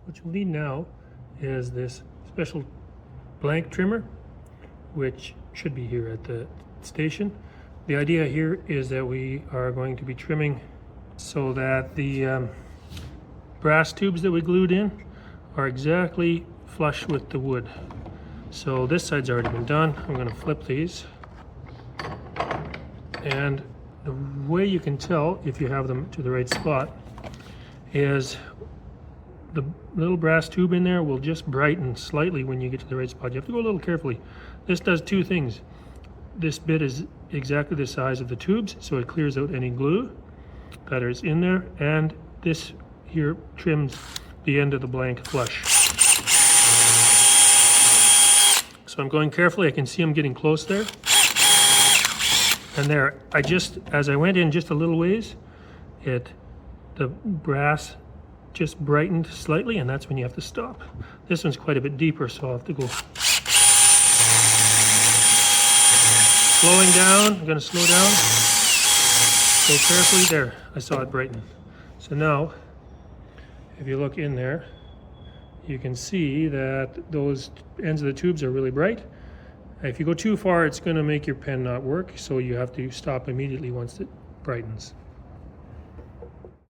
What you'll need now is this special blank trimmer, which should be here at the station. The idea here is that we are going to be trimming so that the brass tubes that we glued in are exactly flush with the wood. So this side's already been done. I'm going to flip these, and the way you can tell if you have them to the right spot is the little brass tube in there will just brighten slightly when you get to the right spot. You have to go a little carefully. This does two things. This bit is exactly the size of the tubes, so it clears out any glue that is in there, and this here trims the end of the blank flush. So I'm going carefully. I can see I'm getting close there. And there, as I went in just a little ways, the brass just brightened slightly, and that's when you have to stop. This one's quite a bit deeper, so I'll have to go slowing down. I'm going to slow down. Go carefully. There, I saw it brighten. So now, if you look in there, you can see that those ends of the tubes are really bright. If you go too far, it's going to make your pen not work, so you have to stop immediately once it brightens.